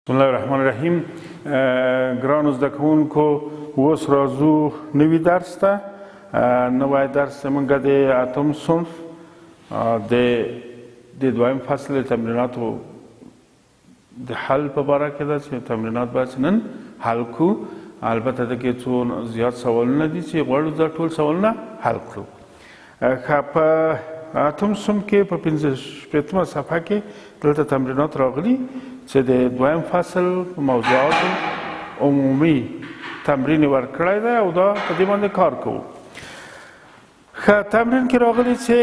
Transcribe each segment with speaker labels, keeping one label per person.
Speaker 1: بسم الله الرحمن الرحیم. ګرانو زده کوونکو، اوس راځو نوي درس ته. نوی درس زموږ د اتم صنف د دویم فصل تمریناتو د حل په باره کې ده چې تمرینات باید نن حل کړو. البته دغه څو زیات سوالونه دي چې غواړو دا ټول سوالونه حل کړو. په اتم صنف کې په 55مه صفحه کې دلته تمرینات راغلي چې د دویم فصل موضوعاتو عمومي تمرین ورکړی دی او دا په دې باندې کار کوو. ښه، تمرین کې راغلي چې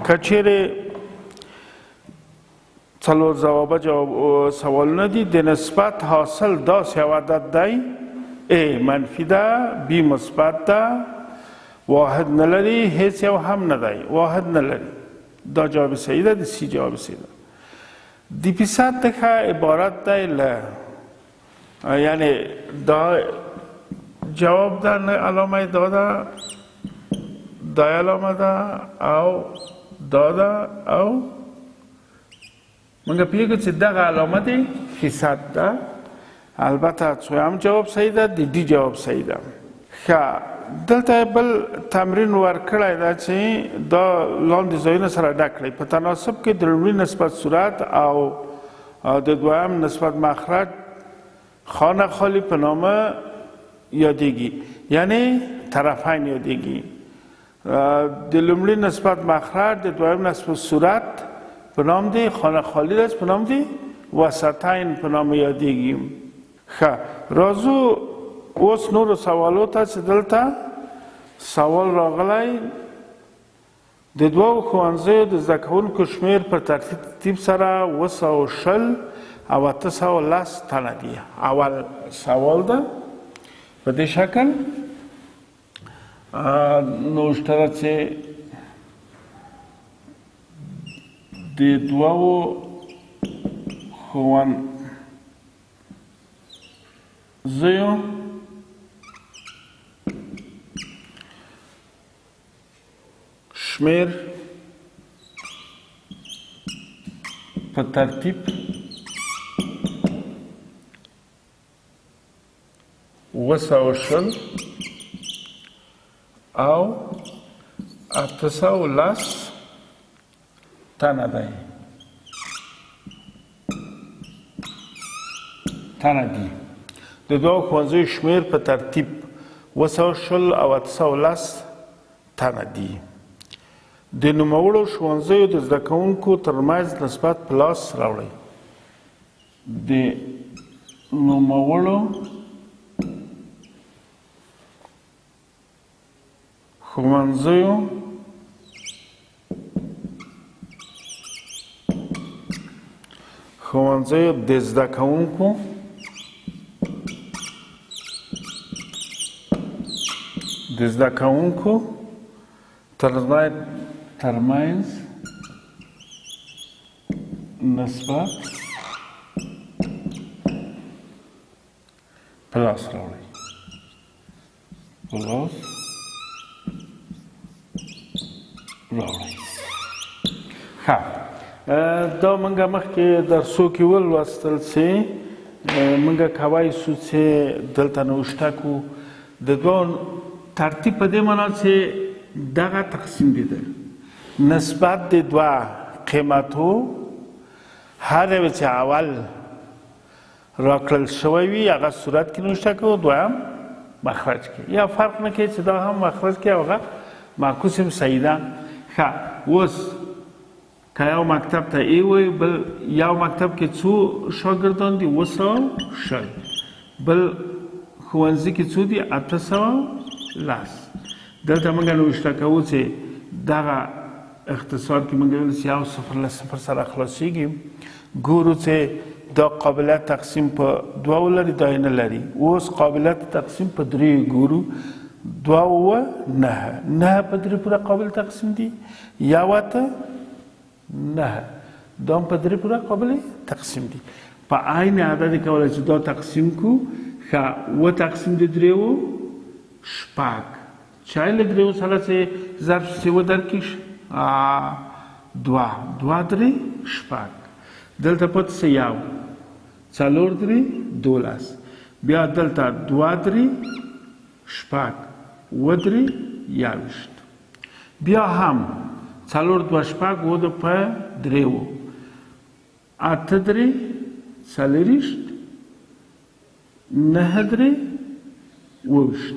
Speaker 1: که چیرې څلور ځوابه سوالونه دي، د نسبت حاصل داسې یو عدد دی A منفي ده، B مثبت ده، واحد نه لري، هیڅ یو هم نه دی، واحد نه لري. دا جواب صحیح ده، د C جواب صحیح ده. د فیصد څخه عبارت دی له، یعنی دا جواب ده، علامه دا ده، دا علامه ده او دا ده او موږ پوهېږو چې دغه علامه د فیصد ده. البته څویم جواب صحیح ده، د ډي جواب صحیح ده. ښه، دلته بل تمرین ورکړی ده چې دا لاندې ځایونه سره ډک کړئ. په تناسب کې د لومړي نسبت صورت او د دویم نسبت مخرج خانه خالی په نامه یادیږي، یعنی طرفین یادیږي. د لومړي نسبت مخرج د دویم نسبت صورت په نام دی، خانه خالی راز په نام دی، وسطین په نام یادیږي. ښه، راځو اوس نورو سوالو ته چې دلته سوال راغلی د دوو ښوونځیو د زده کوونکو شمېر په ترتیب سره 220 او 810 تنه دي. اول سوال ده په دې شکل نوشته ده چې د دوو ښوونځیو شمیر په ترتیب 220 او 810 تنه دی. د دوو ښوونځیو شمیر په ترتیب 220 او 810 تنه دي. د نوموړو ښوونځیو د زده کوونکو ترمنځ نسبت په لاس راوړئ. د نوموړو ښوونځیو د زده کوونکو ترمنځ نسبت په لاس راوړئ. ښه، دا موږ مخکې درسو کې ولوستل چې موږ کولی شو چې دلته نوشته کړو د دوو ترتیب په دې معنا چې دغه تقسیم دي نسبت د دوه قیمتو هر یو چې اول راکړل شوی وي هغه صورت کې نوشته کړو، دویم مخرج کې. یا فرق نه کوي چې دا هم مخرج کې او هغه معکوس هم صحیح ده. ښه، اوس که یو مکتب ته ای وایي، بل یو مکتب کې څو شاګردان دي؟ 220. بل ښوونځي کې څو دي؟ 810. دلته موږ نوشته کوو چې دغه اختصار کې موږ ویل چې 1 0 له 0 سره خلاصیږي. ګورو چې دا قابلیت تقسیم په دوو لري، دا یې نه لري. اوس قابلیت تقسیم په دریو ګورو، 2 و 9 په درې پوره قابل تقسیم دي، 1 8 9 دا هم په درې پوره قابل تقسیم دي. په عین عدد کولی چې دا تقسیم کو. ښه، 2 تقسیم د 3 شپږ، چای له 3 سره چې ضرب شي ودرکړي 2 2 3 شپږ. دلته پاتې څه یو څلور درې 12 بیا دلته 2 درې شپږ 7 درې 21 بیا هم 4 2 شپږ 7 په 3 8 درې 40 9 درې 20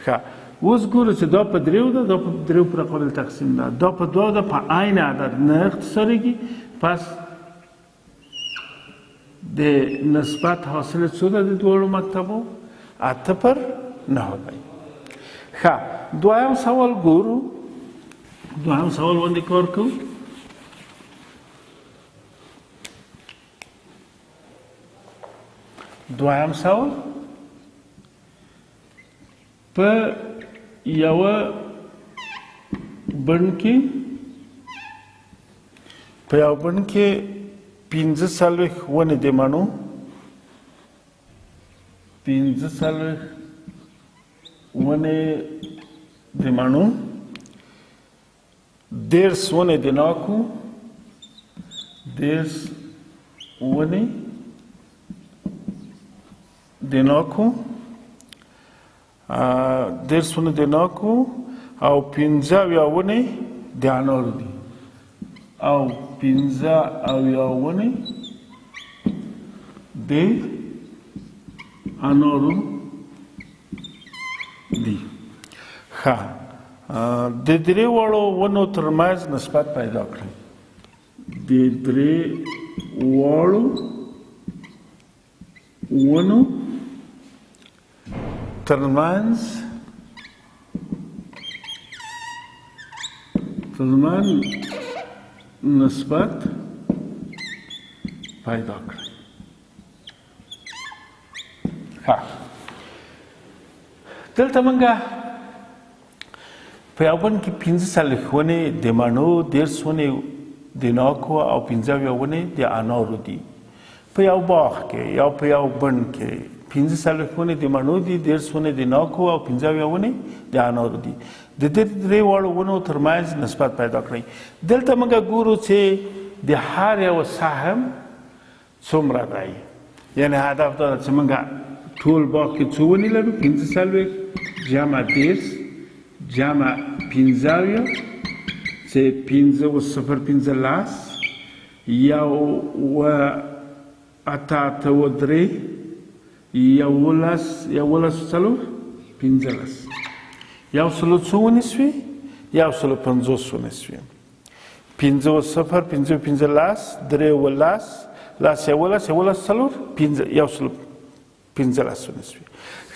Speaker 1: ښه اوس ګورو چې دا په 3 ده دا په 3 پورې قابل تقسیم ده دا په 2 ده په عین عدد نه اختصاریږي پس د نسبت حاصل څو ده د دواړو مکتبو 8 پر 9 دی ښه دویم سوال ګورو دویم سوال باندې کار کوو دویم سوال په یوه بڼ کې پنځه څلوېښت ونې د مڼو 15 ونې د مڼو 10 ونې د ناکو 10 ونې د ناکو 10 ونې د ناکو او 15 ونې د انارو دي او 15 ونې د انارو دي ښه د درې واړو ونو ترمنځ نسبت پیدا کړئ د درې واړو ونو ترمنځ نسبت پیدا کړئ ښه دلته موږ په یو بڼ کې 15 ونې د مڼو 10 ونې د ناکو او 15 ونې د انارو دي په یو باغ کې یا په یو بڼ کې 15 ونې د مڼو دي 10 ونې د ناکو او 15 ونې د انارو دي د دې درې واړو ونو ترمنځ نسبت پیدا کړئ دلته موږ ګورو چې د هر یو سهم څومره دی یعنی هدف دا ده چې موږ ټول باغ کې څو ونې لرو 15 جمع 10 جمع 15 چې 15 و 0 15 یو و اته اته و درې یولس څلور 15 یو سلو څو ونې سوې یو سلو 50 ونې سوې 15 و 0 15 15 درې ولس لاس یولس څلور یو سلو 15 ونې سوې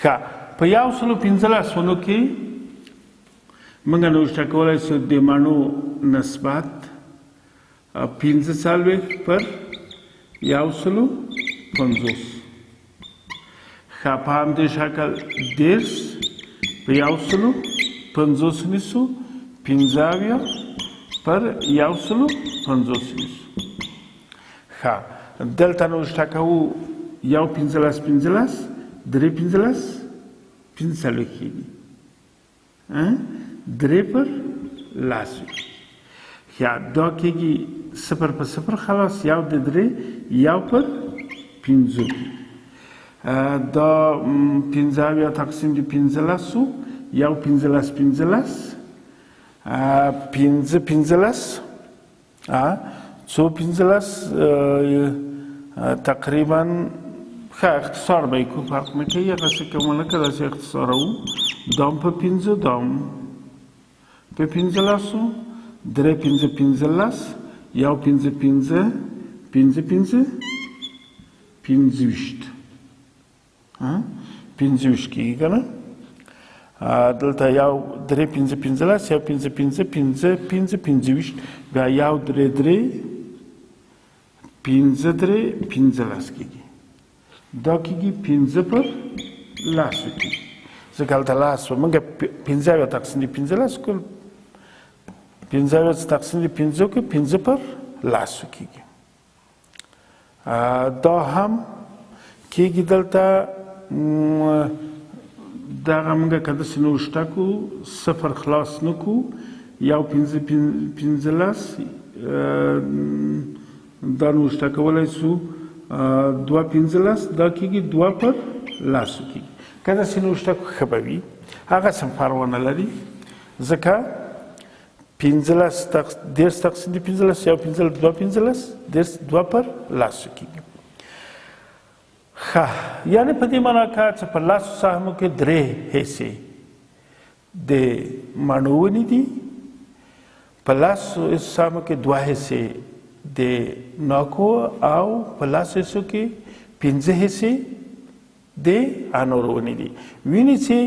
Speaker 1: ښه په یو سلو 15 ونو کې موږ نوشته کولی شو د مڼو نسبت 15 پر یو سلو 50 ښه په همدې شکل 10 په یو سلو 50 نیسو 15 پر یو سلو 50 نیسو ښه دلته نوشته کوو یو 15 درې 15 کېږي 3 پر لاس یا دا کېږي 0 په 0 خلاص یو د 3 یو پر 15 دا 15 تقسیم د 15 یو 15 څو 15 تقریبا ښه اختصار به یې کوو فرق نه کوي هغسې که مو نه که داسې اختصاروو دام په 15 دام په 15 درې 15 یو 15 25 کېږي که نه دلته یو درې 15 یو 25 بیا یو درې 15 کېږي دا کېږي 15 پر لاس کېږي ځکه هلته لاس و موږ 15 تقسیم د 15 کړل 15 تقسیم د 15 کې 15 پر لاس کېږي دا هم کېږي دلته دغه موږ که داسې نوشته کړو 0 خلاص نه کړو یو 15 دا نوشته کولی سو 2.15 دا کېږي 2 پر لاسو کېږي. که داسې نوشته کړو ښه به وي، هغسې هم فرق ونه لري ځکه 10 تقسیم د 15 یو 15 2 2 پر لاسو کېږي. ښه، یعنې په دې معنا که چې په لاسو سهمو کې 3 حصې د مڼو ونې دي، په لاسو سهمو کې 2 حصې د ناکو او په لاسو حصو کې 15 حصې د انارو ونې دي. ویني چې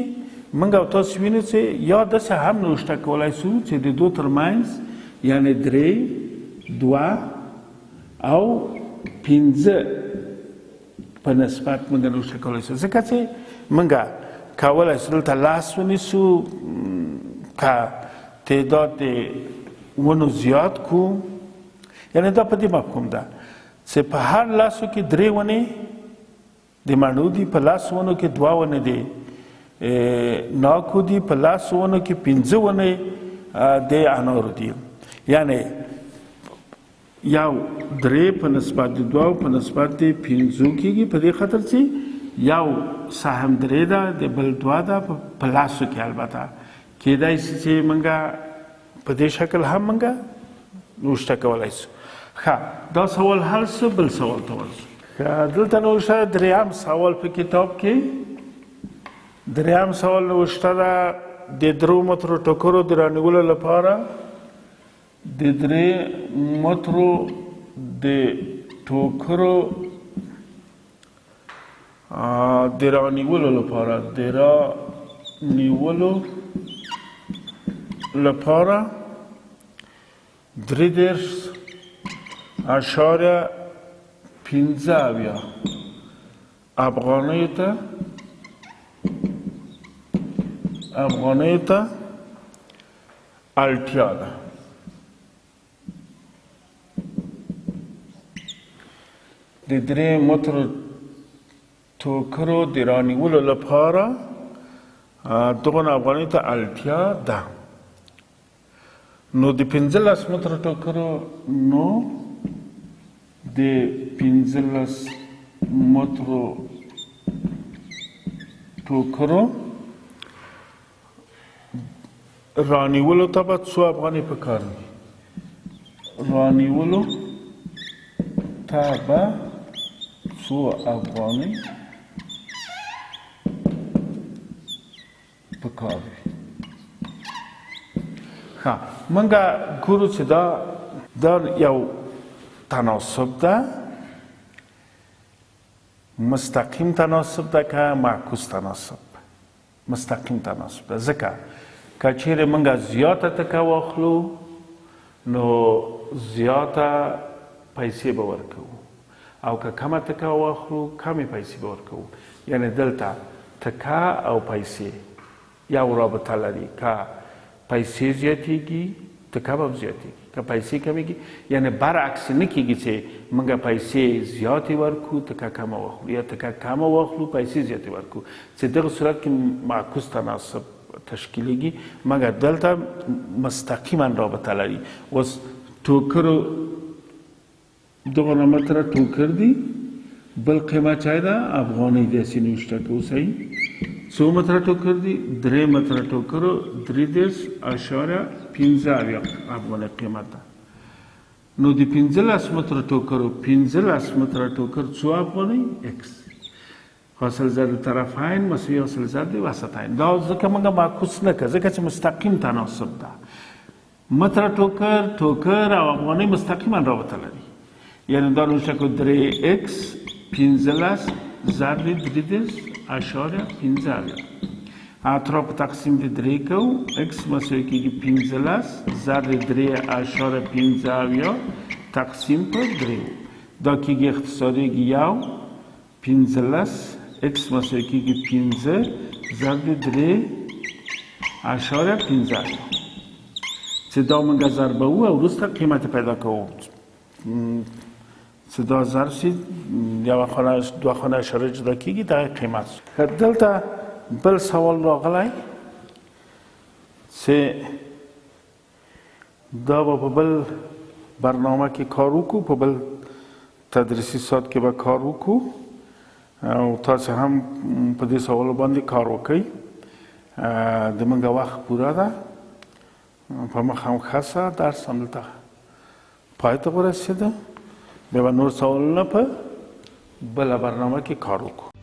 Speaker 1: موږ او تاسو وینو چې یا داسې هم نوشته کولی سو چې د دو ترمنځ یعنې 3 2 او 15 په نسبت موږ نوشته کولی سو، ځکه چې موږ کولی سو دلته لاس ونیسو که تعداد د ونو زیات کو، یعنې دا په دې مفهوم ده چې په هر لاسو کې 3 ونې د مڼو دي، په لاسو ونو کې 2 ونې دي ناکو دي، په لاسو ونو کې 15 ونې د انارو دي. یعنې یو 3 په نسبت د 2 په نسبت د 15 کېږي، په دې خاطر چې یو سهم 3 ده د بل 2 ده په لاسو کې. البته کېدای شي چې موږ په دې شکل هم موږ نوشته کولی سو. ښه، دا سوال حل سو. بل سوال ته ورسو. دلته نوشته دریم سوال په کتاب کې. دریم سوال نوشته ده د 3 مترو ټوکرو د رانیولو لپاره د 3 مترو د ټوکرو د رانیولو لپاره 33.15 افغانیو ته اړتیا ده. د 3 مترو ټوکرو د رانیولو لپاره دغه افغانیو ته اړتیا ده. نو د 15 مترو ټوکرو رانیولو ته به څو افغانۍ پکار وي؟ رانیولو ته به څو افغانۍ پکار وي؟ ښه، موږ ګورو چې دا یو تناسب ده، مستقیم تناسب ده که معکوس تناسب؟ مستقیم تناسب ده، ځکه که چیرې موږ زیاته تکه واخلو نو زیاته پیسې به ورکوو، او که کمه تکه واخلو کمې پیسې به ورکوو. یعنې دلته تکه او پیسې یو رابطه لري. که پیسې زیاتېږي تکه به هم زیاتېږي، که پیسې کمیږي یعنې برعکس نه کېږي چې موږ پیسې زیاتې ورکو تکه کمه واخلو، یا تکه کمه واخلو پیسې زیاتې ورکو، چې دغه صورت کې معکوس تناسب تشکیلیږي. مګر دلته مستقیما رابطه لري. اوس ټوکرو دغه متره ټوکر دي، بل قیمت چای ده افغانۍ داسې نوشته کوو. صحیح، څو متره ټوکر دي؟ 3 متره ټوکرو 33.15 افغانۍ قیمت ده. نو د 15 متره ټوکرو 15 متره ټوکر څو افغانۍ؟ x. حاصل زد طرفین مساوی حاصل زد وسطین. دا ځکه موږ معکوس نه کړو، ځکه چې مستقیم تناسب ده. متره ټوکر او افغانۍ مستقیما رابطه لري. یعنی دا نوشته کو 3x 15 ضرب 33.15 اطراف تقسیم د 3 کو x مساوی کېږي 15 ضرب 3.15 تقسیم پر 3. دا کېږي اختصاری 15 x مساوی کېږي 15 ضرب 3.15 چې دا موږ ضربوو او وروسته قیمت پیدا کوو. چې دا ضرب شي یوه خانه دوه خانه اشاره جدا کېږي دغه قیمت. دلته بل سوال راغلی چې دا به په بل برنامه کې کار وکړو، په بل تدریسي ساعت کې به کار وکړو او تاسو هم په دې سوال باندې کار وکړئ. د موږ وخت پوره ده، په مخ هم ښه درس همدلته پای ته ورسېده. بیا به نور سوالونه په بله برنامه کې کار وکړو.